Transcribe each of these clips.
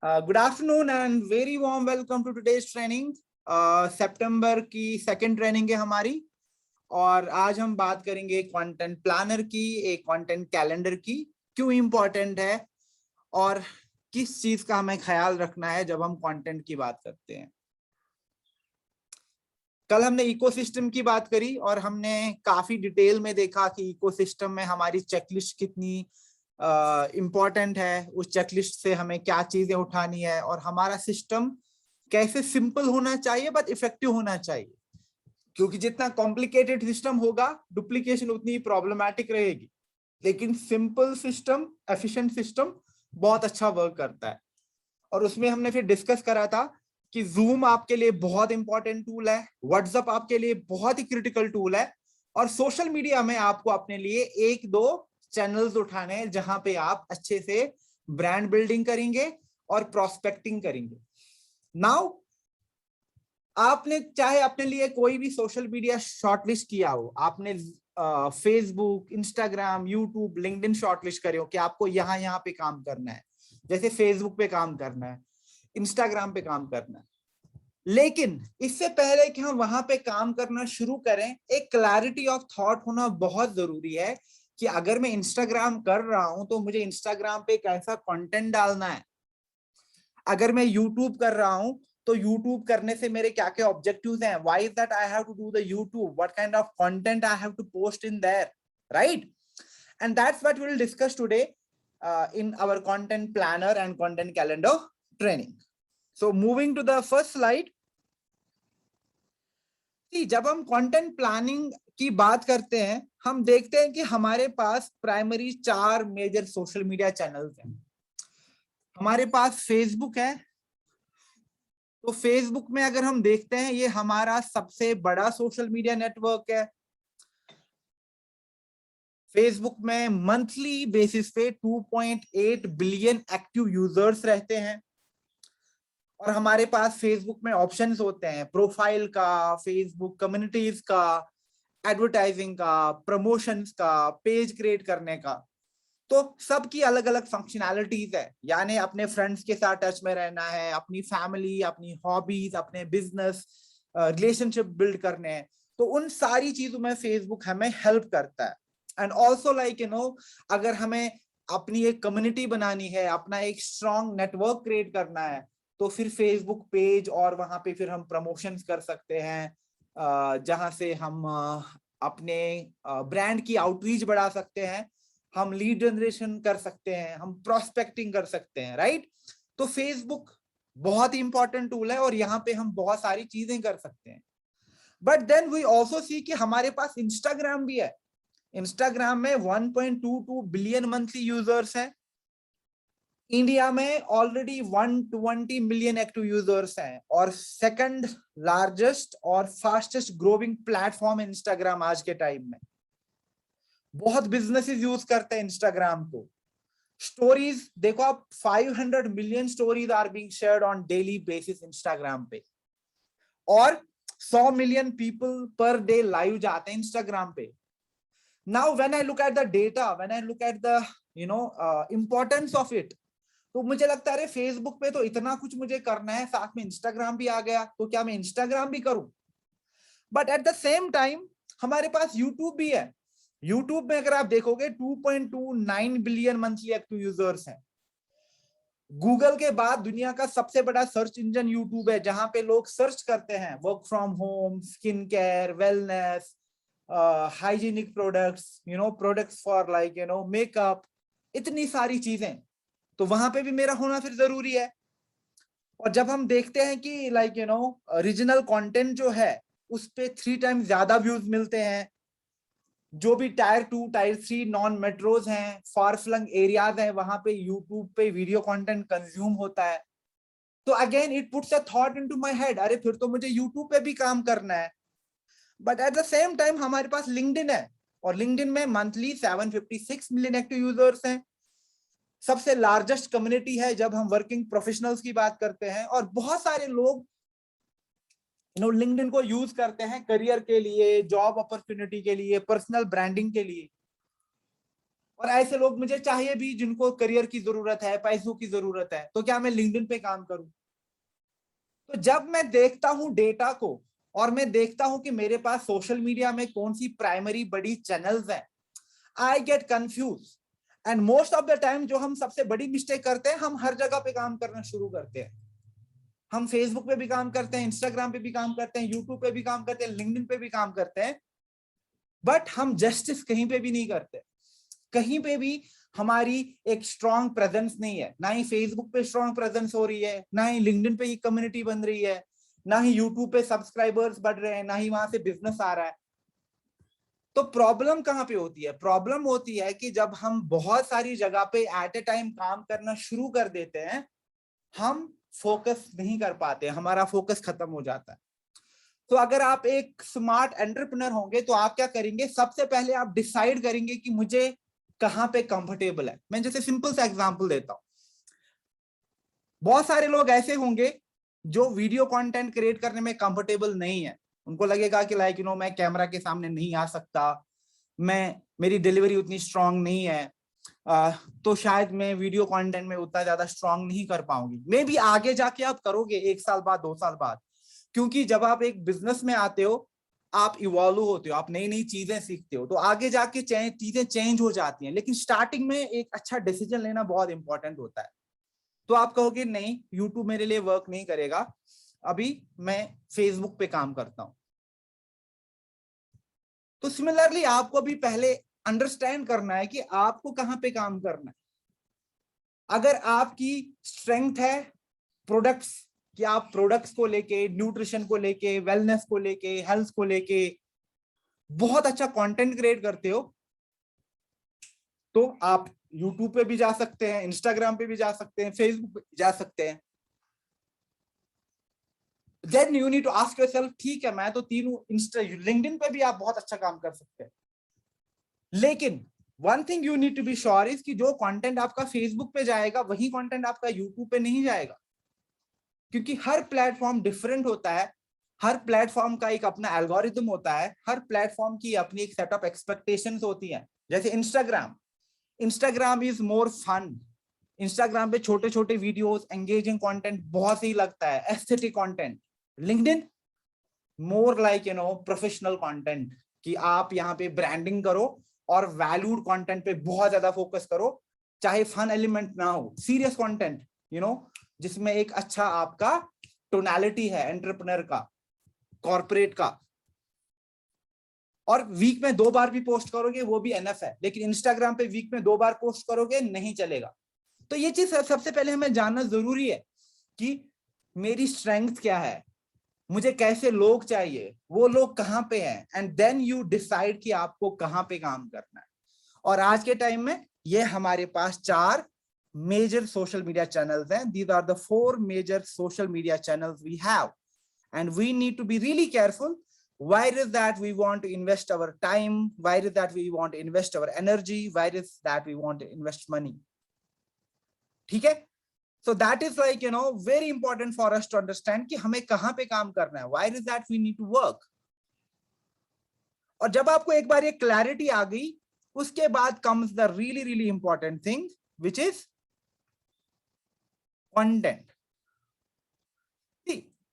Good afternoon and very warm welcome to today's training. सितंबर की second training है हमारी और आज हम बात करेंगे कंटेंट प्लानर की, एक कंटेंट कैलेंडर की, क्यों इंपॉर्टेंट है और किस चीज का हमें ख्याल रखना है जब हम कंटेंट की बात करते हैं। कल हमने इकोसिस्टम की बात करी और हमने काफी डिटेल में देखा कि इकोसिस्टम में हमारी चेकलिस्ट कितनी इम्पॉर्टेंट है, उस चेकलिस्ट से हमें क्या चीजें उठानी है और हमारा सिस्टम कैसे सिंपल होना चाहिए बट इफेक्टिव होना चाहिए, क्योंकि जितना कॉम्प्लिकेटेड सिस्टम होगा डुप्लीकेशन उतनी ही प्रॉब्लमैटिक रहेगी, लेकिन सिंपल सिस्टम, एफिशिएंट सिस्टम बहुत अच्छा वर्क करता है। और उसमें हमने फिर डिस्कस करा था कि जूम आपके लिए बहुत इंपॉर्टेंट टूल है, व्हाट्सएप आपके लिए बहुत ही क्रिटिकल टूल है और सोशल मीडिया में आपको अपने लिए एक दो चैनल्स उठाने हैं जहां पे आप अच्छे से ब्रांड बिल्डिंग करेंगे और प्रोस्पेक्टिंग करेंगे। नाउ आपने चाहे अपने लिए कोई भी सोशल मीडिया शॉर्टलिस्ट किया हो, आपने Facebook, Instagram, YouTube, LinkedIn shortlist करे हो कि आपको यहाँ पे काम करना है, जैसे फेसबुक पे काम करना है, इंस्टाग्राम पे काम करना है, लेकिन इससे पहले कि हम वहां पे काम करना शुरू करें, एक क्लैरिटी ऑफ थॉट होना बहुत जरूरी है कि अगर मैं इंस्टाग्राम कर रहा हूं तो मुझे इंस्टाग्राम पे कैसा कंटेंट डालना है। अगर मैं यूट्यूब कर रहा हूं तो यूट्यूब करने से मेरे क्या क्या ऑब्जेक्टिव्स हैं, why is that I have to do the YouTube, what kind of content I have to post in there, right? And that's what we will discuss today in our content planner and content calendar training. So moving to the first slide. जब हम content planning की बात करते हैं, हम देखते हैं कि हमारे पास primary 4 major social media channels हैं। हमारे पास फेसबुक है, तो फेसबुक में अगर हम देखते हैं ये हमारा सबसे बड़ा सोशल मीडिया नेटवर्क है। फेसबुक में मंथली बेसिस पे 2.8 बिलियन एक्टिव यूजर्स रहते हैं और हमारे पास फेसबुक में ऑप्शंस होते हैं प्रोफाइल का, फेसबुक कम्युनिटीज का, एडवर्टाइजिंग का, प्रमोशंस का, पेज क्रिएट करने का। तो सबकी अलग अलग फंक्शनैलिटीज है, यानी अपने फ्रेंड्स के साथ टच में रहना है, अपनी फैमिली, अपनी हॉबीज, अपने बिजनेस रिलेशनशिप बिल्ड करने हैं, तो उन सारी चीजों में फेसबुक हमें हेल्प करता है। एंड ऑल्सो लाइक अगर हमें अपनी एक कम्युनिटी बनानी है, अपना एक स्ट्रॉन्ग नेटवर्क क्रिएट करना है, तो फिर फेसबुक पेज और वहां पे फिर हम प्रमोशंस कर सकते हैं, जहां से हम अपने ब्रांड की आउटरीच बढ़ा सकते हैं, हम लीड जनरेशन कर सकते हैं, हम प्रोस्पेक्टिंग कर सकते हैं, राइट? तो फेसबुक बहुत ही इंपॉर्टेंट टूल है और यहाँ पे हम बहुत सारी चीजें कर सकते हैं। But then we also see कि हमारे पास इंस्टाग्राम भी है। इंस्टाग्राम में 1.22 बिलियन मंथली यूजर्स हैं। इंडिया में ऑलरेडी 120 मिलियन एक्टिव यूजर्स हैं और सेकंड लार्जेस्ट और फास्टेस्ट ग्रोइंग प्लेटफॉर्म इंस्टाग्राम आज के टाइम में। बहुत बिजनेसेस यूज करते हैं इंस्टाग्राम को। स्टोरीज देखो आप, 500 million stories are being shared on daily basis Instagram पे और 100 million people per day live जाते हैं इंस्टाग्राम पे। Now when I look at the data, when I look at the importance of it, तो मुझे लगता है अरे फेसबुक पे तो इतना कुछ मुझे करना है, साथ में इंस्टाग्राम भी आ गया, तो क्या मैं इंस्टाग्राम भी करूं? But at the same time हमारे पास यूट्यूब भी है। यूट्यूब में अगर आप देखोगे 2.29 बिलियन मंथली एक्टिव यूजर्स हैं। गूगल के बाद दुनिया का सबसे बड़ा सर्च इंजन यूट्यूब है, जहां पे लोग सर्च करते हैं work from home, skin care, wellness, hygienic products, products for like makeup, इतनी सारी चीजें, तो वहां पे भी मेरा होना फिर जरूरी है। और जब हम देखते हैं कि लाइक रीजनल कंटेंट जो है उस पे 3 टाइम्स ज्यादा व्यूज मिलते हैं। जो भी टायर 2, टायर 3 नॉन मेट्रोज हैं, फार फ्लंग एरियाज हैं, वहां पे यूट्यूब पे वीडियो कंटेंट कंज्यूम होता है। तो again it puts a thought into my head, अरे फिर तो मुझे यूट्यूब पे भी काम करना है। But at the same time हमारे पास लिंक्डइन है और लिंक्डइन में मंथली 756 मिलियन एक्टिव यूजर्स हैं। सबसे लार्जेस्ट कम्युनिटी है जब हम वर्किंग प्रोफेशनल्स की बात करते हैं और बहुत सारे लोग लिंक्डइन को यूज करते हैं करियर के लिए, जॉब अपॉर्चुनिटी के लिए, पर्सनल ब्रांडिंग के लिए। और ऐसे लोग मुझे चाहिए भी जिनको करियर की जरूरत है, पैसों की जरूरत है, तो क्या मैं लिंक्डइन पे काम करूं? तो जब मैं देखता हूं डेटा को और मैं देखता हूं कि मेरे पास सोशल मीडिया में कौन सी प्राइमरी बड़ी चैनल्स हैं, I get confuse. And most of the time जो हम सबसे बड़ी मिस्टेक करते हैं, हम हर जगह पे काम करना शुरू करते हैं। हम फेसबुक पे भी काम करते हैं, इंस्टाग्राम पे भी काम करते हैं, यूट्यूब पे भी काम करते हैं, लिंक्डइन पे भी काम करते हैं, बट हम जस्टिस कहीं पे भी नहीं करते। कहीं पे भी हमारी एक स्ट्रॉन्ग प्रेजेंस नहीं है। ना ही फेसबुक पे स्ट्रॉन्ग प्रेजेंस हो रही है, ना ही लिंक्डइन पे ही कम्युनिटी बन रही है, ना ही यूट्यूब पे सब्सक्राइबर्स बढ़ रहे हैं, ना ही वहां से बिजनेस आ रहा है। तो प्रॉब्लम कहां पे होती है? प्रॉब्लम होती है कि जब हम बहुत सारी जगह पे एट ए टाइम काम करना शुरू कर देते हैं, हम फोकस नहीं कर पाते, हमारा फोकस खत्म हो जाता है। तो अगर आप एक स्मार्ट एंटरप्रेन्योर होंगे तो आप क्या करेंगे? सबसे पहले आप डिसाइड करेंगे कि मुझे कहां पे कंफर्टेबल है। मैं जैसे सिंपल सा एग्जांपल देता हूं। बहुत सारे लोग ऐसे होंगे जो वीडियो कंटेंट क्रिएट करने में कंफर्टेबल नहीं है। उनको लगेगा कि लाइक मैं कैमरा के सामने नहीं आ सकता, मेरी डिलीवरी उतनी स्ट्रांग नहीं है, तो शायद मैं वीडियो कंटेंट में उतना ज्यादा स्ट्रांग नहीं कर पाऊंगी। मे बी आगे जाके आप करोगे 1 साल बाद, 2 साल बाद, क्योंकि जब आप एक बिजनेस में आते हो, आप इवॉल्व होते हो, आप नई नई चीजें सीखते हो, तो आगे जाके चीजें चेंज हो जाती हैं। लेकिन स्टार्टिंग में एक अच्छा डिसीजन लेना बहुत इंपॉर्टेंट होता है। तो आप कहोगे नहीं, यूट्यूब मेरे लिए वर्क नहीं करेगा, अभी मैं फेसबुक पे काम करता हूं। तो सिमिलरली आपको भी पहले अंडरस्टैंड करना है कि आपको कहां पे काम करना है। अगर आपकी स्ट्रेंथ है प्रोडक्ट्स, कि आप प्रोडक्ट्स को लेके, न्यूट्रिशन को लेके, वेलनेस को लेके, हेल्थ को लेके बहुत अच्छा कंटेंट क्रिएट करते हो, तो आप यूट्यूब पे भी जा सकते हैं, इंस्टाग्राम पे भी जा सकते हैं, फेसबुक पे भी जा सकते हैं। Then you need to ask yourself, ठीक है मैं तो तीनों, लिंक्डइन पे भी आप बहुत अच्छा काम कर सकते हैं, लेकिन one thing you need to be sure is कि जो कंटेंट आपका फेसबुक पे जाएगा वही कंटेंट आपका यूट्यूब पे नहीं जाएगा, क्योंकि हर प्लेटफॉर्म डिफरेंट होता है, हर प्लेटफॉर्म का एक अपना एल्गोरिथम होता है, हर प्लेटफॉर्म की अपनी एक सेट ऑफ एक्सपेक्टेशंस होती हैं। जैसे Instagram is more fun. Instagram पे छोटे छोटे वीडियोस, एंगेजिंग कंटेंट बहुत सही लगता है, aesthetic content. LinkedIn more like professional content, कि आप यहाँ पे ब्रांडिंग करो और वैल्यूड कंटेंट पे बहुत ज्यादा फोकस करो, चाहे फन एलिमेंट ना हो, सीरियस कंटेंट जिसमें एक अच्छा आपका टोनैलिटी है एंटरप्रेन्योर का, कॉर्पोरेट का, और वीक में 2 बार भी पोस्ट करोगे वो भी एनफ है। लेकिन इंस्टाग्राम पे वीक में 2 बार पोस्ट करोगे नहीं चलेगा। तो ये चीज सबसे पहले हमें जानना जरूरी है कि मेरी स्ट्रेंथ क्या है, मुझे कैसे लोग चाहिए, वो लोग कहाँ पे हैं, एंड देन यू डिसाइड कि आपको कहाँ पे काम करना है। और आज के टाइम में ये हमारे पास 4 मेजर सोशल मीडिया चैनल्स हैं। These are the 4 major social media channels we have, and we need to be really careful where is that we want to invest our time, where is that we want to invest our energy, where is that we want to invest money. ठीक है? So that is like very important for us to understand कि हमें कहां पे काम करना है, where is that we need to work. और जब आपको एक बार ये क्लैरिटी आ गई, उसके बाद comes the really really important thing which is content.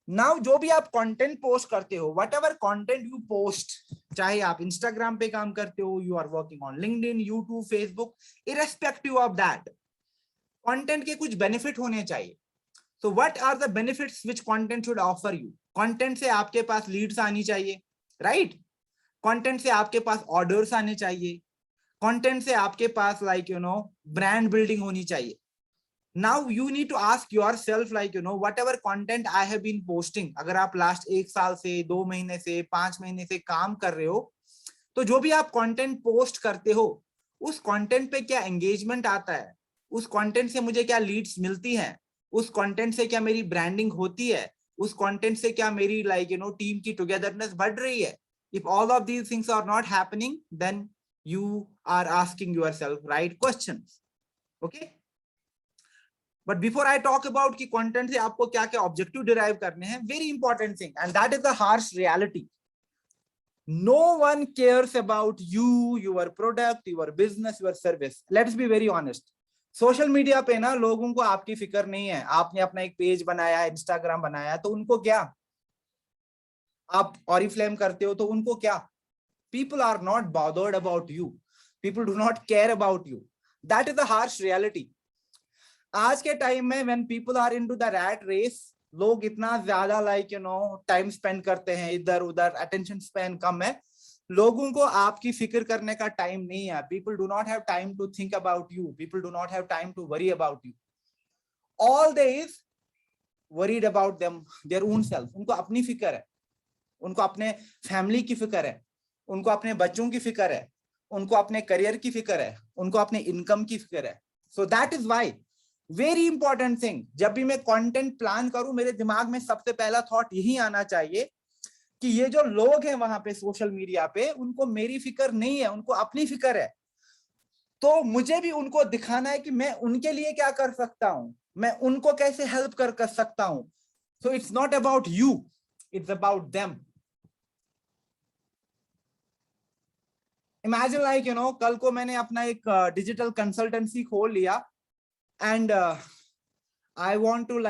Now जो भी आप कंटेंट पोस्ट करते हो, whatever content you post, चाहे आप इंस्टाग्राम पे काम करते हो, you are working on LinkedIn, YouTube, Facebook, irrespective of that, content के कुछ बेनिफिट होने चाहिए। So what are the benefits which content should offer you? Content से आपके पास लीड्स आनी चाहिए, राइट? कंटेंट से आपके पास ऑर्डर्स आने चाहिए, कंटेंट से आपके पास लाइक ब्रांड बिल्डिंग होनी चाहिए। Now you need to ask yourself like whatever content I have been posting, अगर आप लास्ट 1 साल से, 2 महीने से, 5 महीने से काम कर रहे हो, तो जो भी आप कंटेंट पोस्ट करते हो, उस कंटेंट पे क्या एंगेजमेंट आता है, उस कंटेंट से मुझे क्या लीड्स मिलती हैं, उस कंटेंट से क्या मेरी ब्रांडिंग होती है, उस कंटेंट से क्या मेरी लाइक टीम की टुगेदरनेस बढ़ रही है। If all of these things are not happening, then you are asking yourself right questions. Okay, but before I talk about कि कंटेंट से आपको क्या क्या ऑब्जेक्टिव डिराइव करने हैं, very important thing, and that is the harsh reality. No one cares about you, your product, your business, your service. Let's be very honest. Social media पे ना लोगों को आपकी फिक्र नहीं है. आपने अपना एक पेज बनाया, इंस्टाग्राम बनाया, तो उनको क्या? आप ऑरिफ्लेम करते हो तो उनको क्या? People are not bothered about you. People do not care about you. That is the harsh reality. आज के टाइम में when people are into the rat race, लोग इतना ज्यादा टाइम स्पेंड करते हैं इधर उधर, अटेंशन स्पैन कम है. लोगों को आपकी फिक्र करने का टाइम नहीं है. People do not have time to think about you. People do not have time to worry about you. All they is worried about them, their own self. उनको अपनी फिक्र है, उनको अपने फैमिली की फिक्र है, उनको अपने बच्चों की फिक्र है, उनको अपने करियर की फिक्र है, उनको अपने इनकम की फिक्र है. So that is why very important thing, जब भी मैं कंटेंट प्लान करूं मेरे दिमाग में सबसे पहला थॉट यही आना चाहिए कि ये जो लोग हैं वहां पे सोशल मीडिया पे, उनको मेरी फिक्र नहीं है, उनको अपनी फिक्र है. तो मुझे भी उनको दिखाना है कि मैं उनके लिए क्या कर सकता हूं, मैं उनको कैसे हेल्प कर सकता हूं. So it's not about you, it's about them. Imagine कल को मैंने अपना एक डिजिटल कंसल्टेंसी खोल लिया and I want to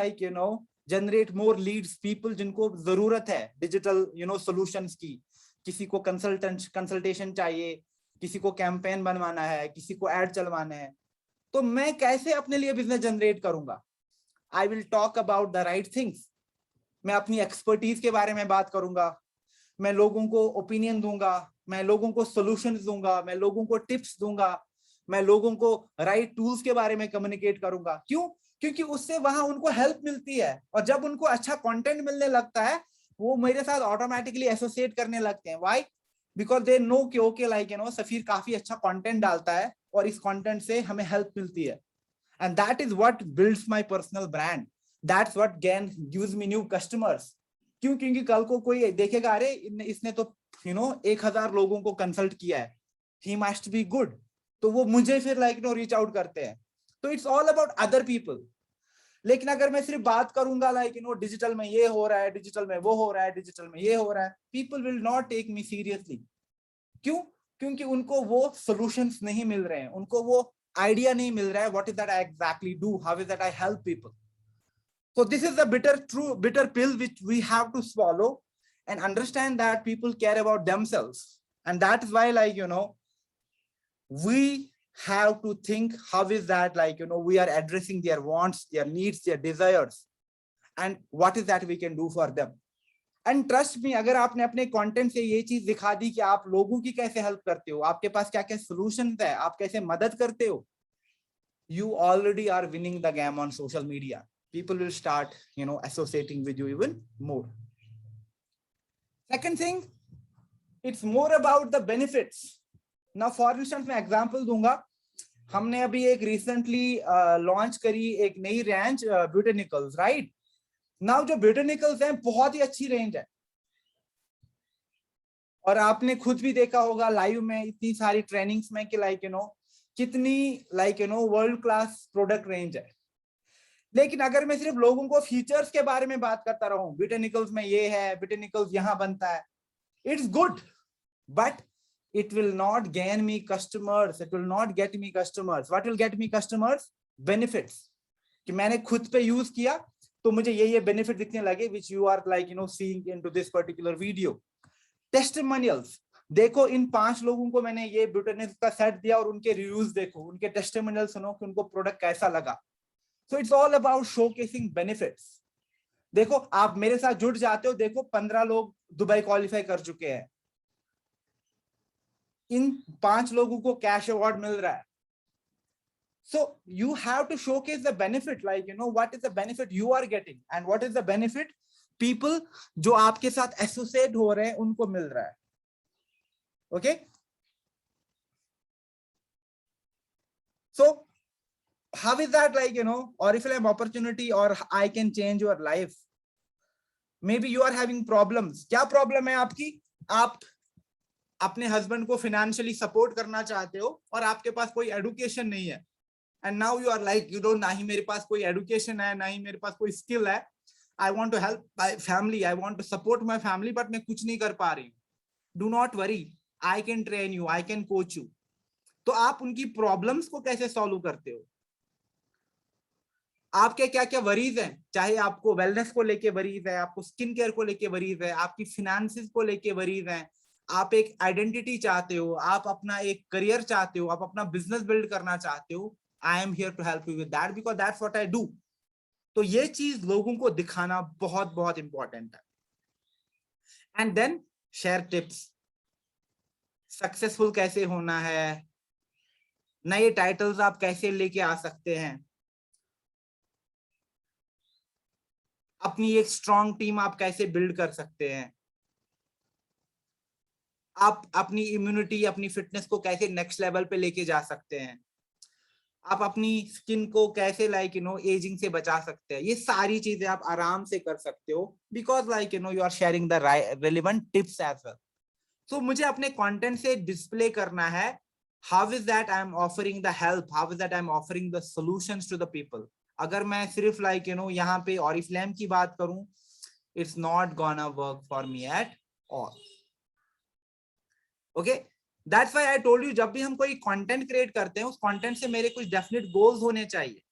generate more leads, people जिनको जरूरत है डिजिटल सॉल्यूशंस की. किसी को कंसल्टेशन चाहिए, किसी को कैंपेन बनवाना है, किसी को एड चलवाना है. तो मैं कैसे अपने लिए बिजनेस जनरेट करूंगा? I will talk about the right things. मैं अपनी एक्सपर्टीज के बारे में बात करूंगा, मैं लोगों को ओपिनियन दूंगा, मैं लोगों को सॉल्यूशंस दूंगा, मैं लोगों को टिप्स दूंगा, मैं लोगों को राइट टूल्स के बारे में कम्युनिकेट करूंगा. क्यों? क्योंकि उससे वहां उनको हेल्प मिलती है, और जब उनको अच्छा कंटेंट मिलने लगता है वो मेरे साथ ऑटोमेटिकली एसोसिएट करने लगते हैं. व्हाई? बिकॉज दे नो कि ओके सफीर काफी अच्छा कंटेंट डालता है और इस कंटेंट से हमें हेल्प मिलती है. And that is what builds my personal brand. That's what gives me new customers. क्यों? क्योंकि कल को कोई देखेगा, अरे इसने तो 1000 लोगों को कंसल्ट किया है, ही मस्ट बी गुड, तो वो मुझे फिर रीच आउट करते हैं. तो it's all about other people. लेकिन अगर मैं सिर्फ बात करूंगा डिजिटल में ये हो रहा है, डिजिटल में वो हो रहा है, डिजिटल में ये हो रहा है, people will not take me seriously. क्यों? क्योंकि उनको वो सॉल्यूशंस नहीं मिल रहे हैं, उनको वो आइडिया नहीं मिल रहा है. What is that I exactly do, how is that I help people. So this is the bitter pill which we have to swallow and understand that people care about themselves. And that is why we have to think how is that we are addressing their wants, their needs, their desires, and what is that we can do for them. And trust me, अगर आपने अपने content से ये चीज दिखा दी कि आप लोगों की कैसे हेल्प करते हो, आपके पास क्या क्या सॉल्यूशंस है, आप कैसे मदद करते हो, you already are winning the game on social media. People will start associating with you even more. Second thing, it's more about the benefits. Now for instance मैं एग्जांपल दूंगा. हमने अभी एक रिसेंटली लॉन्च करी एक नई रेंज ब्यूटेनिकल्स, राइट. नाउ जो ब्यूटेनिकल्स हैं बहुत ही अच्छी रेंज है, और आपने खुद भी देखा होगा लाइव में इतनी सारी ट्रेनिंग्स में कि कितनी वर्ल्ड क्लास प्रोडक्ट रेंज है. लेकिन अगर मैं सिर्फ लोगों को फीचर्स के बारे में बात करता रहूं, ब्यूटेनिकल्स में ये है, ब्यूटेनिकल्स यहां बनता है, it's good, but it will not gain me customers, it will not get me customers. What will get me customers? Benefits. कि मैंने खुद पे यूज किया तो मुझे ये बेनिफिट दिखने लगे, which you are seeing into this particular video. Testimonials. देखो इन 5 लोगों को मैंने ये ब्यूटेनिकल्स का सेट दिया और उनके रिव्यूज देखो, उनके टेस्टिमोनियल सुनो कि उनको प्रोडक्ट कैसा लगा. So it's all about showcasing benefits. देखो आप मेरे साथ जुड़ जाते हो, देखो 15 लोग दुबई क्वालिफाई कर चुके हैं, इन 5 लोगों को कैश अवार्ड मिल रहा है. So you have to showcase the benefit, what is the benefit you are getting and what is the benefit people जो आपके साथ एसोसिएट हो रहे हैं उनको मिल रहा है. Okay? So how is that Oriflame opportunity, or I can change your life? Maybe you are having problems. क्या प्रॉब्लम है आपकी? आप अपने हस्बैंड को फाइनेंशियली सपोर्ट करना चाहते हो और आपके पास कोई एडुकेशन नहीं है, and now you are you don't, ना ही मेरे पास कोई एडुकेशन है, ना ही मेरे पास कोई स्किल है. I want to help my family, I want to support my family, but मैं कुछ नहीं कर पा रही हूँ. Do not worry, I can train you, I can coach you. तो आप उनकी प्रॉब्लम्स को कैसे सॉल्व करते हो, आपके क्या क्या वरीज हैं, चाहे आपको वेलनेस को लेके वरीज है, आपको स्किन केयर को लेके वरीज है, आपकी फिनेंसेस को लेके वरीज हैं, आप एक आइडेंटिटी चाहते हो, आप अपना एक करियर चाहते हो, आप अपना बिजनेस बिल्ड करना चाहते हो, I am here to help you with that because that's what I do. तो ये चीज लोगों को दिखाना बहुत बहुत इंपॉर्टेंट है। And then share tips, successful कैसे होना है, नए टाइटल्स आप कैसे लेके आ सकते हैं, अपनी एक स्ट्रॉन्ग टीम आप कैसे बिल्ड कर सकते हैं, आप अपनी इम्यूनिटी, अपनी फिटनेस को कैसे नेक्स्ट लेवल पे लेके जा सकते हैं, आप अपनी स्किन को कैसे एजिंग से बचा सकते हैं। ये सारी चीजें आप आराम से कर सकते हो because you are sharing the relevant tips as well. तो मुझे अपने कंटेंट से डिस्प्ले करना है how is that I am offering the help, how is that I am offering the solutions to the people. अगर मैं सिर्फ यहाँ पे ऑरिफ्लेम की बात करूं, it's not gonna work for me at all. Okay, that's why I told you, जब भी हम कोई कंटेंट क्रिएट करते हैं उस कंटेंट से मेरे कुछ डेफिनेट गोल्स होने चाहिए।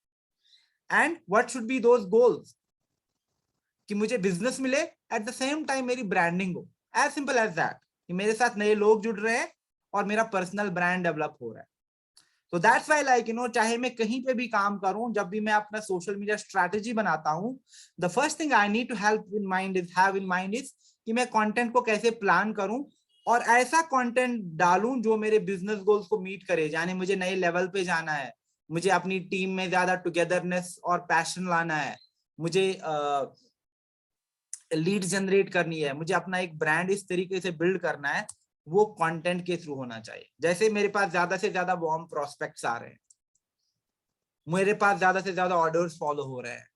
And what should be those goals, कि मुझे बिजनेस मिले, एट द सेम टाइम मेरी ब्रांडिंग हो, एज सिंपल एज दैट, कि मेरे साथ नए लोग जुड़ रहे हैं और मेरा पर्सनल ब्रांड डेवलप हो रहा है। तो दैट्स व्हाई चाहे मैं कहीं पे भी काम करूं, जब भी मैं अपना सोशल मीडिया स्ट्रैटेजी बनाता हूं, the first thing I need to have in mind is कि मैं कंटेंट को कैसे प्लान करूं और ऐसा कंटेंट डालूं जो मेरे बिजनेस गोल्स को मीट करे। यानी मुझे नए लेवल पे जाना है, मुझे अपनी टीम में ज्यादा टुगेदरनेस और पैशन लाना है, मुझे लीड जनरेट करनी है, मुझे अपना एक ब्रांड इस तरीके से बिल्ड करना है, वो कंटेंट के थ्रू होना चाहिए। जैसे मेरे पास ज्यादा से ज्यादा वार्म प्रोस्पेक्ट्स आ रहे हैं, मेरे पास ज्यादा से ज्यादा ऑर्डर्स फॉलो हो रहे हैं,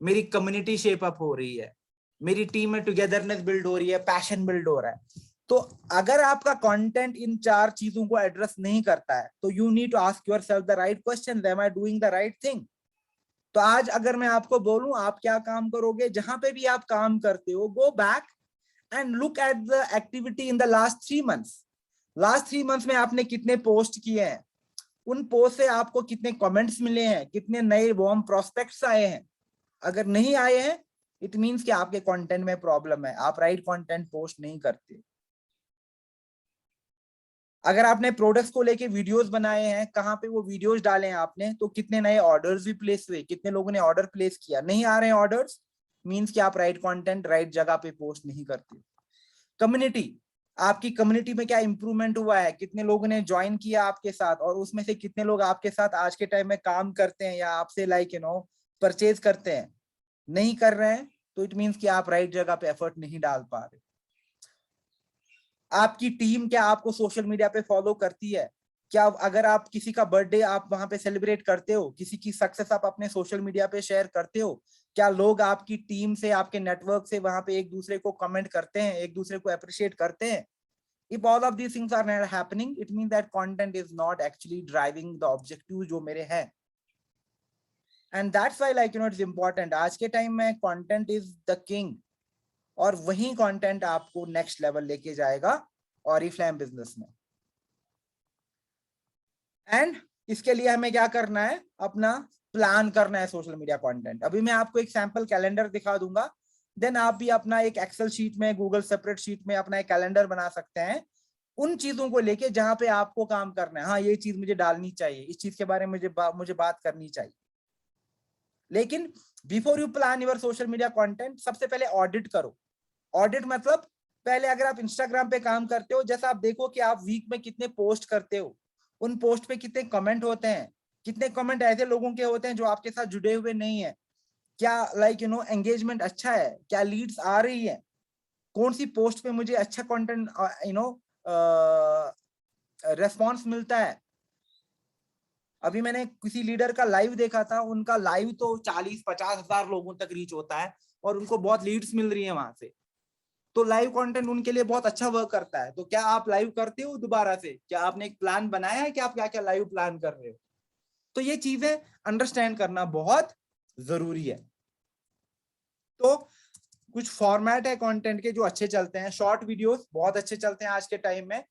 मेरी कम्युनिटी शेप अप हो रही है, मेरी टीम में टुगेदरनेस बिल्ड हो रही है, पैशन बिल्ड हो रहा है। तो अगर आपका कंटेंट इन चार चीजों को एड्रेस नहीं करता है तो you need to ask yourself the right question, am I doing the right thing. तो आज अगर मैं आपको बोलूं आप क्या काम करोगे, जहां पे भी आप काम करते हो, go back and look at the activity in the last 3 months। Last 3 months में आपने कितने पोस्ट किए हैं, उन पोस्ट से आपको कितने कमेंट्स मिले हैं, कितने नए वार्म प्रोस्पेक्ट्स आए हैं। अगर नहीं आए हैं, इट मींस कि आपके कंटेंट में प्रॉब्लम है, आप राइट कंटेंट पोस्ट नहीं करते। अगर आपने प्रोडक्ट्स को लेके वीडियोस बनाए हैं, कहाँ पे वो वीडियोस डाले हैं आपने, तो कितने नए ऑर्डर्स भी प्लेस हुए, कितने लोगों ने ऑर्डर प्लेस किया, नहीं आ रहे हैं ऑर्डर्स, मींस कि आप राइट कंटेंट राइट जगह पे पोस्ट नहीं करते। कम्युनिटी, आपकी कम्युनिटी में क्या इंप्रूवमेंट हुआ है, कितने लोगों ने ज्वाइन किया आपके साथ, और उसमें से कितने लोग आपके साथ आज के टाइम में काम करते हैं या आपसे परचेज करते हैं। नहीं कर रहे हैं तो इट मींस कि आप राइट जगह पे एफर्ट नहीं डाल पा रहे। आपकी टीम क्या आपको सोशल मीडिया पे फॉलो करती है, क्या अगर आप किसी का बर्थडे आप वहां पे सेलिब्रेट करते हो, किसी की सक्सेस आप अपने सोशल मीडिया पे शेयर करते हो, क्या लोग आपकी टीम से, आपके नेटवर्क से वहां पे एक दूसरे को कमेंट करते हैं, एक दूसरे को अप्रिशिएट करते हैं? If all of these things are not happening, it means that content is not actually driving the objective जो मेरे हैं। And that's why it's important, आज के टाइम में content is the king, और वही कंटेंट आपको नेक्स्ट लेवल लेके जाएगा ऑरिफ्लेम बिजनेस में। एंड इसके लिए हमें क्या करना है, अपना प्लान करना है सोशल मीडिया कंटेंट। अभी मैं आपको एक सैंपल कैलेंडर दिखा दूंगा, देन आप भी अपना एक एक्सेल शीट में, गूगल सेपरेट शीट में अपना एक कैलेंडर बना सकते हैं उन चीजों को लेके जहां पे आपको काम करना है। हाँ, ये चीज मुझे डालनी चाहिए, इस चीज के बारे में मुझे बात करनी चाहिए। लेकिन before you plan your social media content, सबसे पहले ऑडिट करो। ऑडिट मतलब पहले अगर आप इंस्टाग्राम पे काम करते हो, जैसा आप देखो कि आप वीक में कितने पोस्ट करते हो, उन पोस्ट पे कितने कमेंट होते हैं, कितने कमेंट ऐसे लोगों के होते हैं जो आपके साथ जुड़े हुए नहीं है, क्या एंगेजमेंट अच्छा है, क्या लीड्स आ रही है, कौन सी पोस्ट पे मुझे अच्छा कंटेंट रेस्पॉन्स मिलता है। अभी मैंने किसी लीडर का लाइव देखा था, उनका लाइव तो 40-50 हजार लोगों तक रीच होता है और उनको बहुत लीड्स मिल रही है वहां से। तो लाइव कंटेंट उनके लिए बहुत अच्छा वर्क करता है। तो क्या आप लाइव करते हो दोबारा से, क्या आपने एक प्लान बनाया है कि आप क्या क्या लाइव प्लान कर रहे हो? तो ये चीजें अंडरस्टैंड करना बहुत जरूरी है। तो कुछ फॉर्मेट है कंटेंट के जो अच्छे चलते हैं, शॉर्ट वीडियोस बहुत अच्छे चलते हैं आज के टाइम में।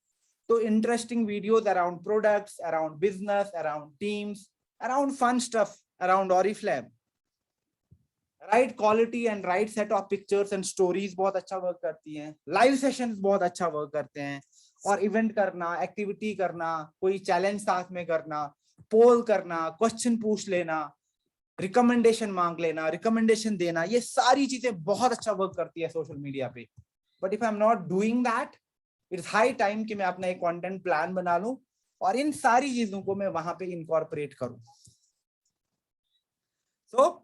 तो interesting videos around products, around business, around teams, around fun stuff, around Oriflame, right quality and right set of pictures and stories बहुत अच्छा वर्क करती हैं। लाइव सेशंस बहुत अच्छा वर्क करते हैं। और इवेंट करना, एक्टिविटी करना, कोई चैलेंज साथ में करना, पोल करना, क्वेश्चन पूछ लेना, रिकमेंडेशन मांग लेना, रिकमेंडेशन देना, ये सारी चीजें बहुत अच्छा वर्क करती है सोशल मीडिया पे। But if I am not doing that, it's high time कि मैं अपना एक कंटेंट प्लान बना लूं और इन सारी चीजों को मैं वहां पे इनकॉर्पोरेट करूं। सो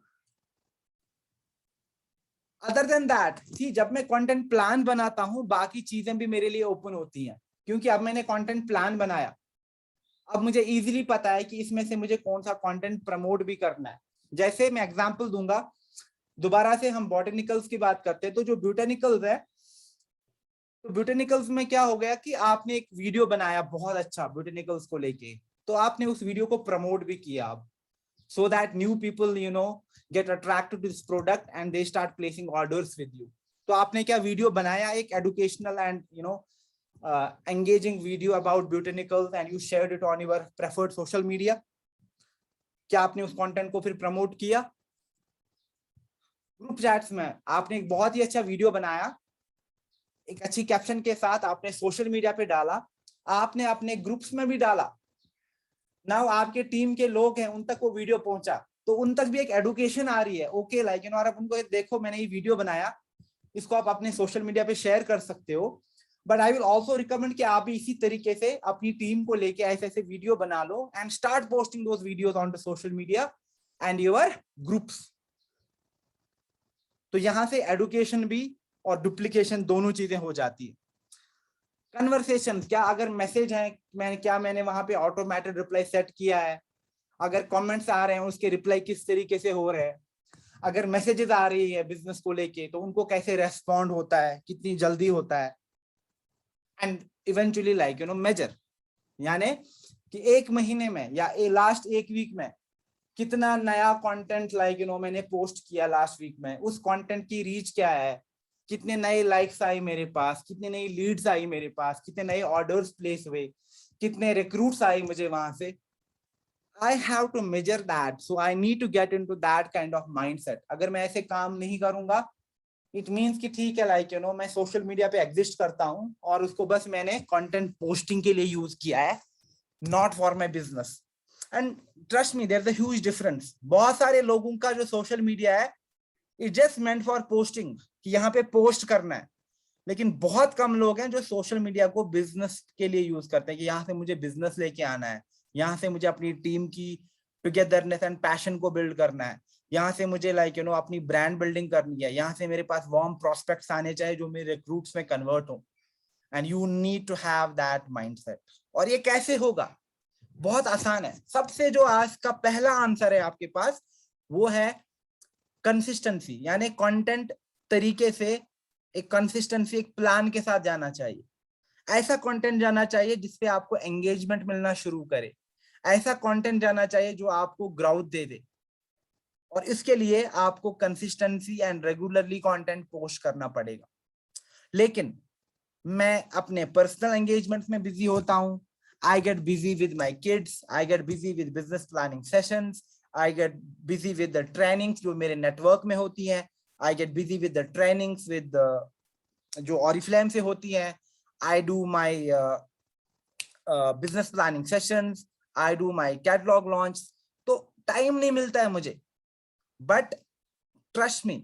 अदर देन दैट, सी जब मैं कंटेंट प्लान बनाता हूं बाकी चीजें भी मेरे लिए ओपन होती हैं, क्योंकि अब मैंने कंटेंट प्लान बनाया, अब मुझे इजीली पता है कि इसमें से मुझे कौन सा कंटेंट प्रमोट भी करना है। जैसे मैं एग्जांपल दूंगा, दोबारा से हम बॉटेनिकल्स की बात करते हैं, तो जो ब्यूटेनिकल्स है, तो ब्यूटेनिकल्स में क्या हो गया कि आपने एक वीडियो बनाया बहुत अच्छा ब्यूटेनिकल्स को लेके, तो आपने उस वीडियो को प्रमोट भी किया अब, so that new people get attracted to this product and they start placing orders with you. तो आपने क्या वीडियो बनाया, एक educational and engaging video about botanicals and you shared it on your preferred social media. क्या आपने उस content को फिर प्रमोट किया? ग्रुप चैट्स में आपने एक बहुत ही अच्छा वीडियो बनाया, एक अच्छी कैप्शन के साथ आपने सोशल मीडिया पे डाला, आपने अपने ग्रुप्स में भी डाला, नाउ आपके टीम के लोग हैं उन तक वो वीडियो पहुंचा, तो उन तक भी एक एडुकेशन आ रही है। ओके लाइक और आप उनको देखो मैंने ये वीडियो बनाया, इसको आप अपने सोशल मीडिया पे शेयर कर सकते हो। But I will also recommend कि आप भी इसी तरीके से अपनी टीम को लेके ऐसे ऐसे वीडियो बना लो and start posting those videos on the social media and your groups. तो यहां से एडुकेशन भी और डुप्लीकेशन दोनों चीजें हो जाती है। कन्वर्सेशन, क्या अगर मैसेज है, मैंने वहां पे ऑटोमेटेड रिप्लाई सेट किया है, अगर कमेंट्स आ रहे हैं उसके रिप्लाई किस तरीके से हो रहे हैं, अगर मैसेजेस आ रही है बिजनेस को लेके तो उनको कैसे रेस्पॉन्ड होता है, कितनी जल्दी होता है, एंड इवेंचुअली मेजर, यानी कि एक महीने में या लास्ट एक वीक में कितना नया कंटेंट मैंने पोस्ट किया लास्ट वीक में, उस कंटेंट की रीच क्या है, कितने नए लाइक्स आई मेरे पास, कितने नई लीड्स आई मेरे पास, कितने नए ऑर्डर्स प्लेस हुए, कितने रिक्रूट्स आई मुझे वहां से। I have to measure that, so I need to get into that kind of mindset. अगर मैं ऐसे काम नहीं करूंगा, it means कि ठीक है मैं सोशल मीडिया पे एग्जिस्ट करता हूँ और उसको बस मैंने कंटेंट पोस्टिंग के लिए यूज किया है, not for my business. And trust me, there's a huge difference. बहुत सारे लोगों का जो सोशल मीडिया है it's just meant for posting, कि यहाँ पे पोस्ट करना है, लेकिन बहुत कम लोग हैं जो सोशल मीडिया को बिजनेस के लिए यूज करते हैं कि यहाँ से मुझे बिजनेस लेके आना है, यहाँ से मुझे अपनी टीम की टुगेदरनेस एंड पैशन को बिल्ड करना है, यहाँ से मुझे अपनी ब्रांड बिल्डिंग करनी है, यहाँ से मेरे पास वार्म प्रोस्पेक्ट्स आने चाहिए जो मेरे रिक्रूट्स में कन्वर्ट हो। And you need to have that mindset. और ये कैसे होगा? बहुत आसान है। सबसे जो आज का पहला आंसर है आपके पास वो है कंसिस्टेंसी, यानी कंटेंट तरीके से एक कंसिस्टेंसी, एक प्लान के साथ जाना चाहिए। ऐसा कंटेंट जाना चाहिए जिससे आपको एंगेजमेंट मिलना शुरू करे, ऐसा कंटेंट जाना चाहिए जो आपको ग्राउथ दे दे, और इसके लिए आपको consistency and regularly content post करना पड़ेगा। लेकिन मैं अपने पर्सनल एंगेजमेंट में बिजी होता हूं, I get busy with my kids, I get busy with business planning sessions, I get busy with the trainings जो मेरे नेटवर्क में होती हैं, I get busy with the trainings with जो ऑरिफ्लेम से होती हैं, I do my business planning sessions, I do my catalogue launch, तो टाइम नहीं मिलता है मुझे। But trust me,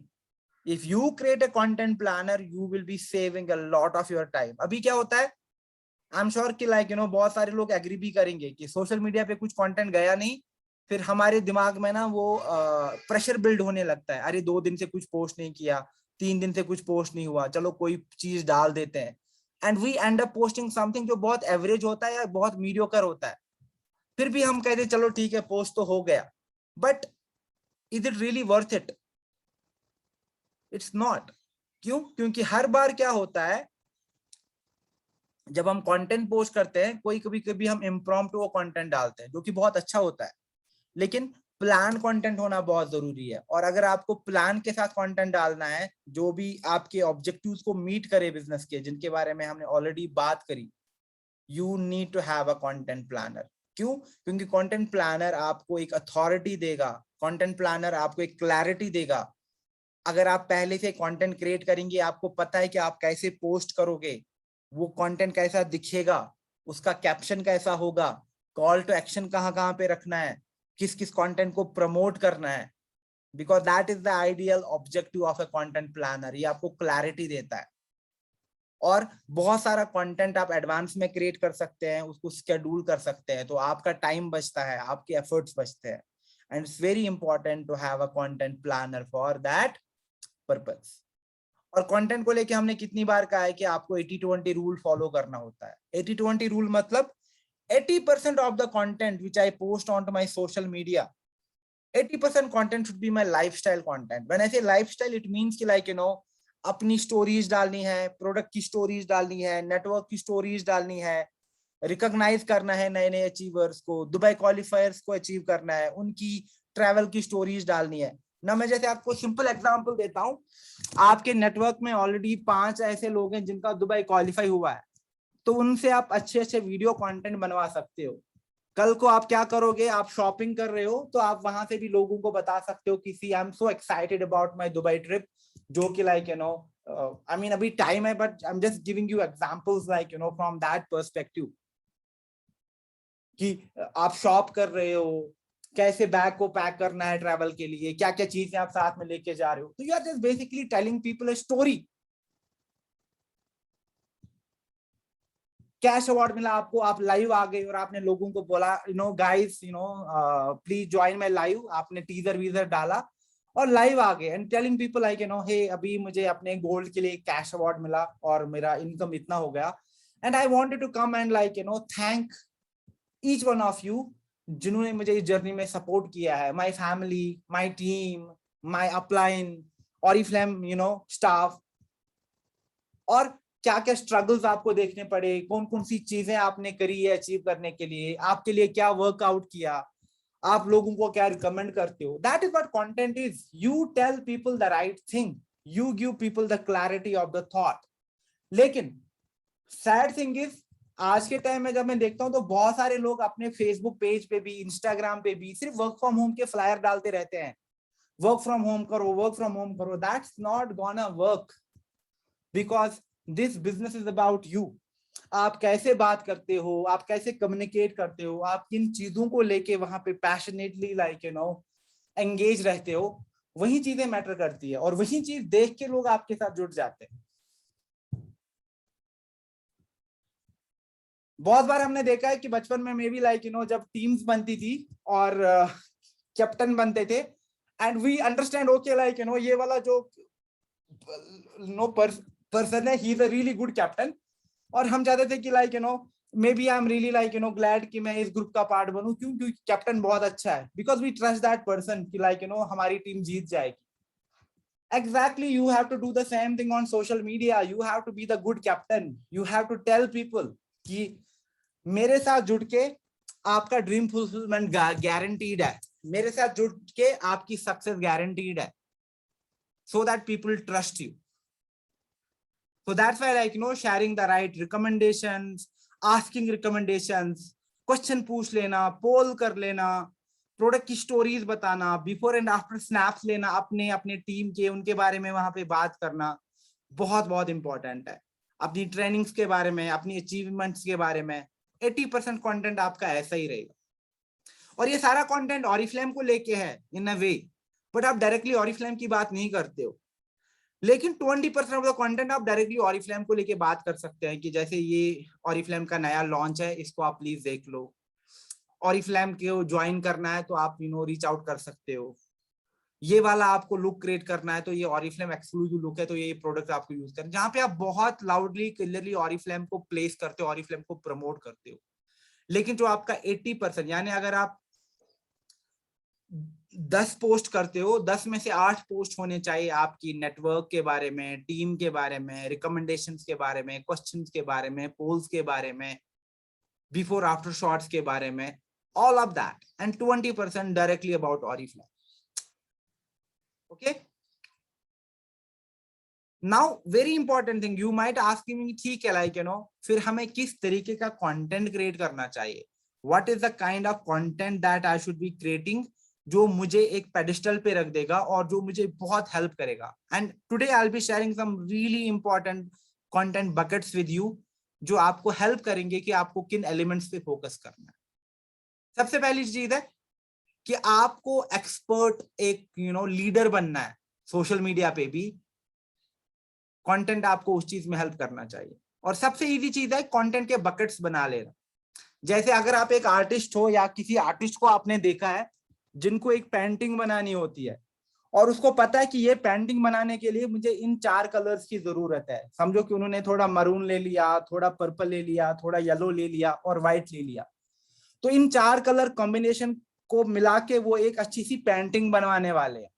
if you create a content planner you will be saving a lot of your time. अभी क्या होता है, I'm sure कि बहुत सारे लोग एग्री भी करेंगे कि सोशल मीडिया पे कुछ कंटेंट गया नहीं, फिर हमारे दिमाग में ना वो प्रेशर बिल्ड होने लगता है, अरे 2 दिन से कुछ पोस्ट नहीं किया, 3 दिन से कुछ पोस्ट नहीं हुआ, चलो कोई चीज डाल देते हैं, and we end up posting something जो बहुत एवरेज होता है या बहुत मीडियोकर होता है। फिर भी हम कहते चलो ठीक है पोस्ट तो हो गया, but is it really worth it? It's not. क्यों? क्योंकि हर बार क्या होता है, जब हम कंटेंट पोस्ट करते हैं, कभी कभी हम इम्प्रॉम्प्टू कंटेंट डालते हैं जो कि बहुत अच्छा होता है, लेकिन प्लान कंटेंट होना बहुत जरूरी है। और अगर आपको प्लान के साथ कंटेंट डालना है जो भी आपके ऑब्जेक्टिव्स को मीट करे बिजनेस के, जिनके बारे में हमने ऑलरेडी बात करी, you need to have a content planner. क्यों? क्योंकि कंटेंट प्लानर आपको एक अथॉरिटी देगा, कंटेंट प्लानर आपको एक क्लैरिटी देगा। अगर आप पहले से कंटेंट क्रिएट करेंगे, आपको पता है कि आप कैसे पोस्ट करोगे, वो कंटेंट कैसा दिखेगा, उसका कैप्शन कैसा होगा, कॉल टू एक्शन कहाँ कहाँ पे रखना है, किस किस कंटेंट को प्रमोट करना है, because that is the ideal objective of a content planner. ये आपको क्लैरिटी देता है। और बहुत सारा कंटेंट आप एडवांस में क्रिएट कर सकते हैं, उसको शेड्यूल कर सकते हैं, तो आपका टाइम बचता है, आपके एफर्ट्स बचते हैं। And it's very important to have a content planner for that purpose. और कंटेंट को लेके हमने कितनी बार कहा है कि आपको 80-20 रूल फॉलो करना होता है। 80-20 रूल मतलब 80% of the content which I post onto my social media, 80% content should be my lifestyle content. When I say lifestyle, it means कि like अपनी स्टोरीज डालनी है, प्रोडक्ट की स्टोरीज डालनी है, नेटवर्क की स्टोरीज डालनी है, रिकॉग्नाइज करना है नए नए अचीवर्स को, दुबई क्वालिफायर्स को अचीव करना है, उनकी ट्रैवल की स्टोरीज डालनी है ना। मैं जैसे आपको सिंपल एग्जांपल देता हूँ, आपके नेटवर्क में ऑलरेडी 5 ऐसे लोग हैं जिनका दुबई क्वालिफाई हुआ है, तो उनसे आप अच्छे अच्छे वीडियो कंटेंट बनवा सकते हो। कल को आप क्या करोगे, आप शॉपिंग कर रहे हो, तो आप वहां से भी लोगों को बता सकते हो कि see I am so excited about my Dubai trip, जो कि लाइक आई मीन अभी टाइम है, but I am just giving you examples like from that perspective कि आप शॉप कर रहे हो, कैसे बैग को पैक करना है ट्रैवल के लिए, क्या क्या चीजें आप साथ में लेके जा रहे हो। तो you are just basically telling people a story. Cash award मिला आपको, आप लाइव आ गए और आपने लोगों को बोला guys please join my live, आपने टीजर वीजर डाला और लाइव आ गए and telling people like hey अभी मुझे अपने गोल्ड के लिए कैश अवार्ड मिला और मेरा इनकम इतना हो गया, and I wanted to come and like thank each one of you जिन्होंने मुझे इस जर्नी में सपोर्ट किया है, my family, my team, my upline, Oriflame staff, और क्या क्या स्ट्रगल्स आपको देखने पड़े, कौन कौन सी चीजें आपने करी है अचीव करने के लिए, आपके लिए क्या वर्कआउट किया, आप लोगों को क्या रिकमेंड करते हो। That is what content is. You tell people the right thing, you give people the clarity of the thought. लेकिन सैड थिंग इज, आज के टाइम में जब मैं देखता हूं तो बहुत सारे लोग अपने फेसबुक पेज पे भी, इंस्टाग्राम पे भी सिर्फ वर्क फ्रॉम होम के फ्लायर डालते रहते हैं, वर्क फ्रॉम होम करो, वर्क फ्रॉम होम करो। That's not gonna work, because this business is about you. आप कैसे बात करते हो, आप कैसे कम्युनिकेट करते हो, आप किन चीजों को लेके वहां पे पैशनेटली लाइक एंगेज रहते हो, वही चीजें मैटर करती है और वही चीज देख के लोग आपके साथ जुड़ जाते हैं। बहुत बार हमने देखा है कि बचपन में भी लाइक जब टीम्स बनती थी और कैप्टन बनते थे, and we understand okay like ये वाला जो पर्सन है, he is a really good captain, और हम चाहते थे कि like maybe I am really like glad कि मैं इस ग्रुप का पार्ट बनूं। क्यों? क्योंकि कैप्टन बहुत अच्छा है, because we trust that person कि लाइक हमारी टीम जीत जाएगी। Exactly, you have to do the same thing on social media. You have to be the good captain. You have to tell people कि मेरे साथ जुड़ के आपका ड्रीम फुलफिलमेंट गारंटीड है, मेरे साथ जुड़ के आपकी सक्सेस गारंटीड है, so that people trust you. So that's why like sharing the right recommendations, asking recommendations, question पूछ लेना, पोल कर लेना, प्रोडक्ट की स्टोरीज बताना, बिफोर एंड आफ्टर स्नैप्स लेना अपने अपने टीम के, उनके बारे में वहां पे बात करना बहुत बहुत इंपॉर्टेंट है। अपनी ट्रेनिंग्स के बारे में, अपनी अचीवमेंट्स के बारे में 80% कंटेंट आपका ऐसा ही रहेगा। और ये सारा कंटेंट ऑरिफ्लेम को लेके है इन अ वे, बट आप डायरेक्टली ऑरिफ्लेम की बात नहीं करते हो। लेकिन 20% ऑफ द कंटेंट आप डायरेक्टली ऑरिफ्लेम को लेके बात कर सकते हैं कि जैसे ये ऑरिफ्लेम का नया लॉन्च है, इसको आप प्लीज देख लो, ऑरिफ्लेम को ज्वाइन करना है तो आप रीच आउट कर सकते हो, ये वाला आपको लुक क्रिएट करना है तो ये ऑरिफ्लेम एक्सक्लूसिव लुक है, तो ये प्रोडक्ट आपको यूज करना, जहां पे आप बहुत लाउडली क्लियरली ऑरिफ्लेम को प्लेस करते हो, ऑरिफ्लेम को प्रमोट करते हो। लेकिन जो आपका 80%, यानी अगर आप 10 पोस्ट करते हो, 10 में से 8 पोस्ट होने चाहिए आपकी नेटवर्क के बारे में, टीम के बारे में, रिकमेंडेशंस के बारे में, क्वेश्चंस के बारे में, पोल्स के बारे में, बिफोर आफ्टर शॉट्स के बारे में, all of that, and 20% directly about Oriflame. Okay, now very important thing, you might ask me, ठीक है, like फिर हमें किस तरीके का कंटेंट क्रिएट करना चाहिए, what is the kind of content that I should be creating जो मुझे एक पेडिस्टल पे रख देगा और जो मुझे बहुत हेल्प करेगा. And today I will be sharing some really important content buckets with you जो आपको हेल्प करेंगे कि आपको किन एलिमेंट्स पे फोकस करना है. सबसे पहली चीज है कि आपको एक्सपर्ट एक लीडर बनना है. सोशल मीडिया पे भी कंटेंट आपको उस चीज में हेल्प करना चाहिए. और सबसे इजी चीज है कंटेंट के बकेट्स बना लेना. जैसे अगर आप एक आर्टिस्ट हो या किसी आर्टिस्ट को आपने देखा है जिनको एक पेंटिंग बनानी होती है और उसको पता है कि ये पेंटिंग बनाने के लिए मुझे इन 4 कलर्स की जरूरत है. समझो कि उन्होंने थोड़ा मरून ले लिया, थोड़ा पर्पल ले लिया, थोड़ा येलो ले लिया और व्हाइट ले लिया. तो इन 4 कलर कॉम्बिनेशन को मिला के वो एक अच्छी सी पेंटिंग बनवाने वाले हैं.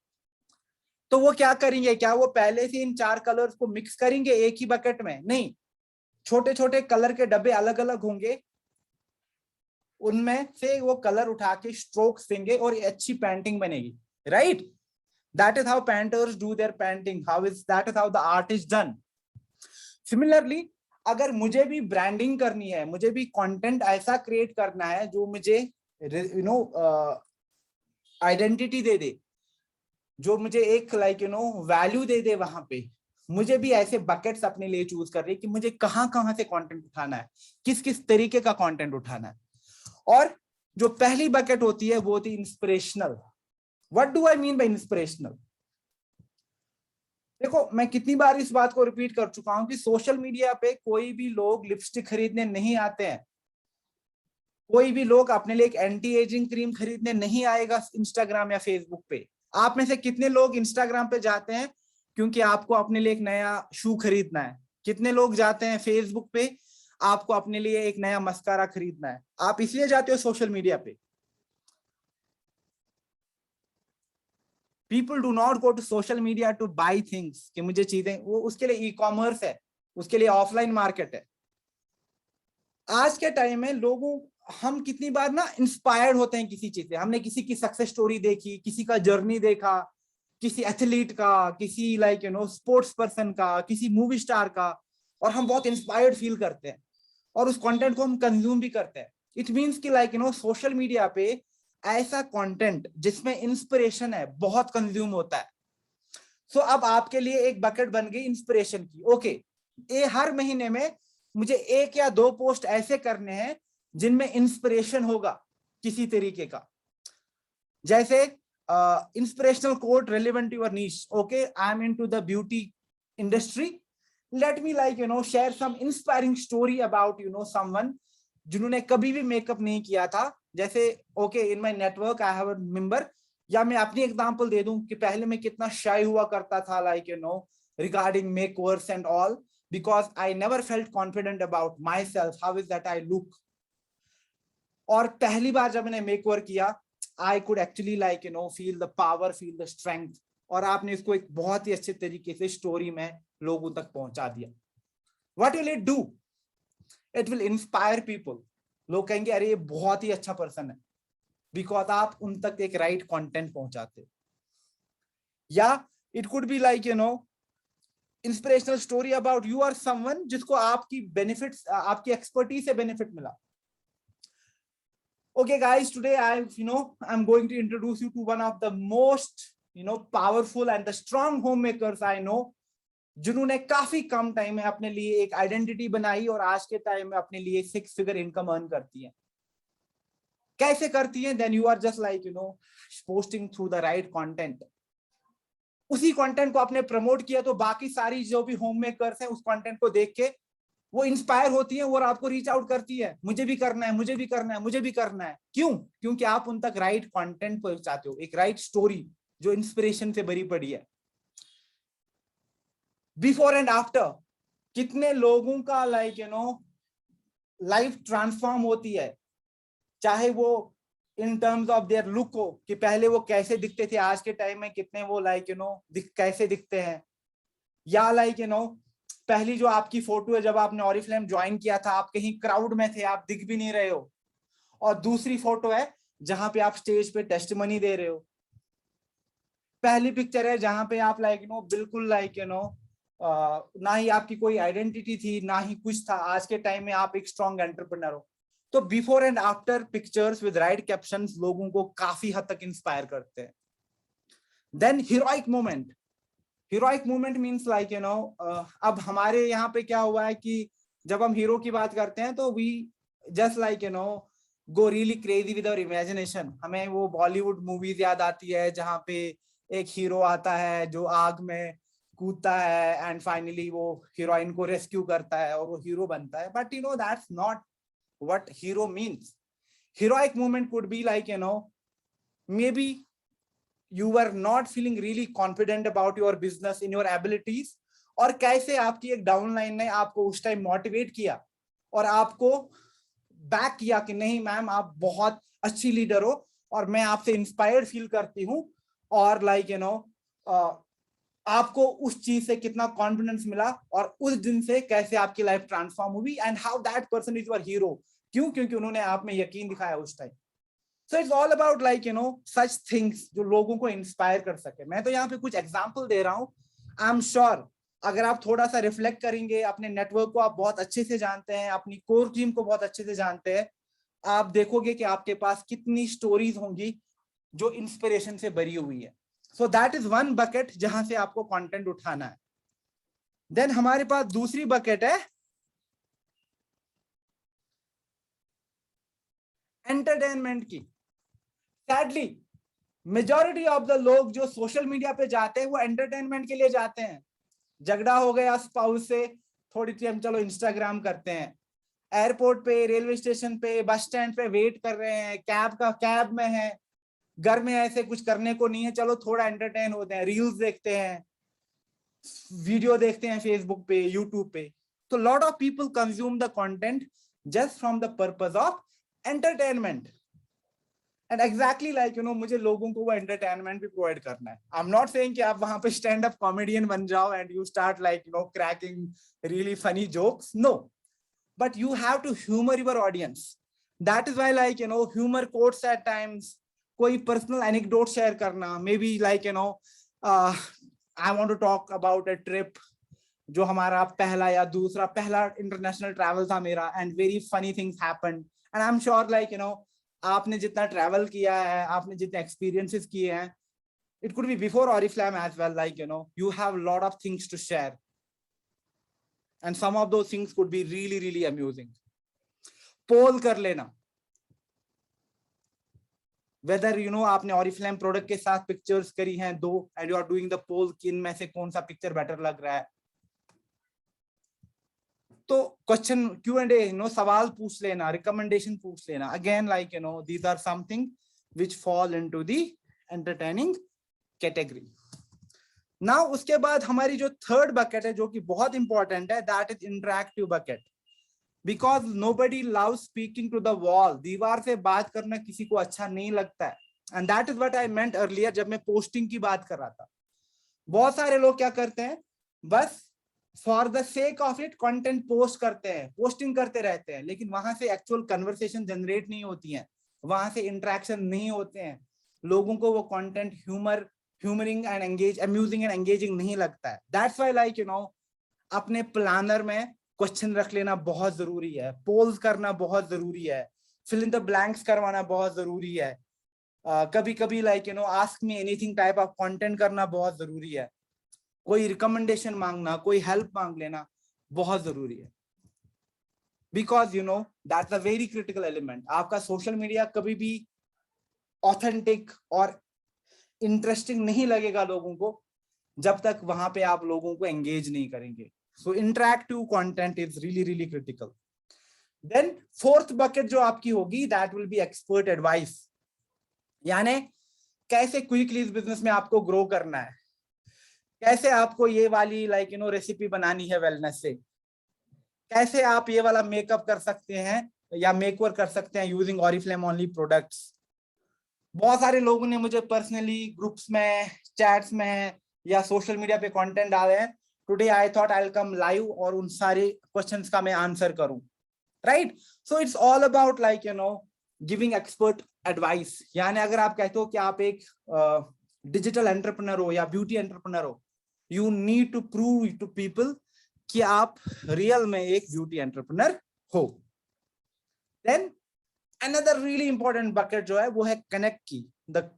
तो वो क्या करेंगे, क्या वो पहले से इन 4 कलर्स को मिक्स करेंगे एक ही बकेट में? नहीं, छोटे छोटे कलर के डब्बे अलग अलग होंगे, उनमें से वो कलर उठा के स्ट्रोक्स देंगे और अच्छी पेंटिंग बनेगी. Right, that is how painters do their painting. That is how the art is done. Similarly अगर मुझे भी ब्रांडिंग करनी है, मुझे भी कंटेंट ऐसा क्रिएट करना है जो मुझे आइडेंटिटी दे दे, जो मुझे एक वैल्यू दे दे, वहां पे मुझे भी ऐसे बकेट्स अपने लिए चूज कर रही है कि मुझे कहां कहां से कंटेंट उठाना है, किस किस तरीके का कंटेंट उठाना है. और जो पहली बकेट होती है वो होती है inspirational. What do I mean by inspirational? देखो, मैं कितनी बार इस बात को रिपीट कर चुका हूं कि सोशल मीडिया पे कोई भी लोग लिपस्टिक खरीदने नहीं आते हैं, कोई भी लोग अपने लिए एक एंटी एजिंग क्रीम खरीदने नहीं आएगा इंस्टाग्राम या फेसबुक पे. आप में से कितने लोग इंस्टाग्राम पे जाते हैं क्योंकि आपको अपने लिए एक नया शू खरीदना है? कितने लोग जाते हैं फेसबुक पे आपको अपने लिए एक नया मस्कारा खरीदना है? आप इसलिए जाते हो सोशल मीडिया पे. People do not go to social media to buy things कि मुझे चीजें, वो उसके लिए ई कॉमर्स है, उसके लिए ऑफलाइन मार्केट है. आज के टाइम में लोगों, हम कितनी बार ना इंस्पायर्ड होते हैं किसी चीज से. हमने किसी की सक्सेस स्टोरी देखी, किसी का जर्नी देखा, किसी एथलीट का, किसी स्पोर्ट्स पर्सन का, किसी मूवी स्टार का, और हम बहुत इंस्पायर्ड फील करते हैं और उस कंटेंट को हम कंज्यूम भी करते हैं. इट मीन्स कि सोशल मीडिया पे ऐसा कंटेंट जिसमें इंस्पिरेशन है बहुत कंज्यूम होता है. सो अब आपके लिए एक बकेट बन गई इंस्पिरेशन की. ओके, ये हर महीने में मुझे 1 या 2 पोस्ट ऐसे करने हैं जिनमें इंस्पिरेशन होगा किसी तरीके का. जैसे inspirational quote relevant to your niche. Okay, I am into the beauty industry, let me share some inspiring story about someone जिन्होंने कभी भी मेकअप नहीं किया था. जैसे okay, in my network I have a member, या मैं अपनी एग्जांपल दे दूं कि पहले मैं कितना शाय हुआ करता था regarding makeovers and all, because I never felt confident about myself, how is that I look. और पहली बार जब मैंने मेकओवर किया, I could actually feel the power, feel the strength. और आपने इसको एक बहुत ही अच्छे तरीके से स्टोरी में लोगों तक पहुंचा दिया. What will it do? It will inspire people. लोग कहेंगे अरे ये बहुत ही अच्छा पर्सन है, बिकॉज आप उन तक एक राइट कंटेंट पहुंचाते. या it could be inspirational story about you are someone जिसको आपकी बेनिफिट्स, आपकी एक्सपर्टीज से बेनिफिट मिला. Okay guys, today I'm going to introduce you to one of the most powerful and the strong homemakers I know, जिन्होंने काफी कम time में अपने लिए एक आइडेंटिटी बनाई और आज के टाइम में अपने लिए 6 फिगर इनकम अर्न करती है. कैसे करती है? Then you are just posting through the right content. उसी कंटेंट को आपने प्रमोट किया तो बाकी सारी जो भी होम मेकर्स हैं उस कंटेंट को देख के वो इंस्पायर होती है और आपको रीच आउट करती है, मुझे भी करना है, मुझे भी करना है, मुझे भी करना है. क्यों? क्योंकि आप उन तक राइट कंटेंट पहुंचाते हो, एक राइट स्टोरी जो इंस्पिरेशन से भरी पड़ी है. बिफोर एंड आफ्टर कितने लोगों का लाइफ ट्रांसफॉर्म होती है, चाहे वो in terms of their look हो कि पहले वो कैसे दिखते थे, आज के टाइम में कितने वो कैसे दिखते हैं. या पहली जो आपकी फोटो है जब आपने ऑरिफ्लेम ज्वाइन किया था, आप कहीं क्राउड में थे, आप दिख भी नहीं रहे हो, और दूसरी फोटो है जहां पे आप स्टेज पे टेस्टिमनी दे रहे हो। पहली पिक्चर है जहां पे आप बिल्कुल ना ही आपकी कोई आइडेंटिटी थी, ना ही कुछ था। आज के टाइम में आप एक स्ट्रॉन्ग एंटरप्रेन्योर हो। तो before and after pictures with right captions लोगों को काफी हद तक इंस्पायर करते हैं। Then heroic moment. Heroic movement means अब हमारे यहाँ पे क्या हुआ है कि जब हम हीरो की बात करते हैं तो we just go really crazy with our imagination. हमें वो बॉलीवुड मूवीज याद आती है जहाँ पे एक हीरो आता है जो आग में कूदता है एंड फाइनली वो हीरोइन को रेस्क्यू करता है और वो हीरो बनता है। But that's not what hero means. Heroic movement could be may be you were not feeling really confident about your business in your abilities, और कैसे आपकी एक डाउनलाइन ने आपको उस टाइम मोटिवेट किया और आपको बैक किया कि नहीं मैम आप बहुत अच्छी लीडर हो और मैं आपसे इंस्पायर्ड फील करती हूँ, और आपको उस चीज से कितना कॉन्फिडेंस मिला और उस दिन से कैसे आपकी लाइफ ट्रांसफॉर्म हुई and how that person is your hero. क्यों? क्योंकि उन्होंने आप में यकीन दिखाया उस time. So it's all about such things जो लोगों को इंस्पायर कर सके। मैं तो यहाँ पे कुछ एग्जांपल दे रहा हूँ। आई एम श्योर अगर आप थोड़ा सा रिफ्लेक्ट करेंगे, अपने नेटवर्क को आप बहुत अच्छे से जानते हैं, अपनी कोर टीम को बहुत अच्छे से जानते हैं, आप देखोगे कि आपके पास कितनी स्टोरीज होंगी जो इंस्पिरेशन से भरी हुई है। So that is one bucket जहां से आपको कंटेंट उठाना है। देन हमारे पास दूसरी बकेट है एंटरटेनमेंट की। सैडली मेजॉरिटी ऑफ द लोग जो सोशल मीडिया पे जाते हैं वो एंटरटेनमेंट के लिए जाते हैं। झगड़ा हो गया स्पाउस से, थोड़ी सी हम चलो इंस्टाग्राम करते हैं। एयरपोर्ट पे, रेलवे स्टेशन पे, बस स्टैंड पे वेट कर रहे हैं, कैब में है, घर में ऐसे कुछ करने को नहीं है, चलो थोड़ा एंटरटेन होते हैं, रील्स देखते हैं, वीडियो देखते हैं फेसबुक पे, यूट्यूब पे। तो lot of people consume the content just from the purpose of entertainment. And exactly मुझे लोगों को वो एंटरटेनमेंट भी प्रोवाइड करना है। आई एम नॉट सेइंग कि आप वहां पे स्टैंड अप कॉमेडियन बन जाओ and you start cracking really funny jokes, no, but you have to humour your audience. That is why humour quotes at times, कोई पर्सनल एनेक्डोट शेयर करना, maybe I want to talk about a trip जो हमारा पहला international travel था मेरा, and very funny things happened. And I am sure आपने जितना ट्रैवल किया है, आपने जितने एक्सपीरियंसेस किए हैं, it could be before Oriflame as well, you have a lot of things to share and some of those things could be really really amusing. पोल कर लेना, whether आपने Oriflame प्रोडक्ट के साथ पिक्चर्स करी हैं दो and you are doing the poll कि इनमें से कौन सा पिक्चर बेटर लग रहा है। तो क्वेश्चन Q&A, सवाल पूछ लेना, रिकमेंडेशन पूछ लेना। Again these are something which fall into the entertaining category. Now उसके बाद हमारी जो थर्ड बकेट है जो कि बहुत इंपॉर्टेंट है, that is interactive bucket. Because nobody love speaking to the wall. दीवार से बात करना किसी को अच्छा नहीं लगता है, and that is what I meant earlier जब मैं पोस्टिंग की बात कर रहा था। बहुत सारे लोग क्या करते हैं, बस for the sake of it content post करते हैं, पोस्टिंग करते रहते हैं, लेकिन वहां से एक्चुअल कन्वर्सेशन जनरेट नहीं होती है, वहां से इंटरेक्शन नहीं होते हैं, लोगों को वो content humouring and amusing and engaging नहीं लगता है। दैट्स व्हाई अपने प्लानर में क्वेश्चन रख लेना बहुत जरूरी है, पोल्स करना बहुत जरूरी है, फिल इन द ब्लैंक्स करवाना बहुत जरूरी है, कभी कभी ask me anything type of content करना बहुत जरूरी है, कोई रिकमेंडेशन मांगना, कोई हेल्प मांग लेना बहुत जरूरी है। Because that's a very critical element. आपका सोशल मीडिया कभी भी ऑथेंटिक और इंटरेस्टिंग नहीं लगेगा लोगों को जब तक वहां पे आप लोगों को एंगेज नहीं करेंगे। So interactive content is really really critical. Then fourth bucket जो आपकी होगी, that will be expert advice. यानी कैसे क्विकली इस बिजनेस में आपको ग्रो करना है, कैसे आपको ये वाली रेसिपी बनानी है वेलनेस से, कैसे आप ये वाला मेकअप कर सकते हैं या मेकओवर कर सकते हैं यूजिंग ऑरिफ्लेम ओनली प्रोडक्ट्स। बहुत सारे लोगों ने मुझे पर्सनली ग्रुप्स में, चैट्स में या सोशल मीडिया पे कंटेंट डाले हैं। Today I thought I will come live और उन सारे क्वेश्चंस का मैं आंसर करूं, right. So it's all about giving expert advice, यानी अगर आप कहते हो कि आप एक डिजिटल एंटरप्रेन्योर हो या ब्यूटी एंटरप्रेन्योर हो, you need to prove to people कि आप रियल में एक ब्यूटी एंटरप्रेन्योर हो। Then another really important bucket जो है वो है कनेक्ट की। द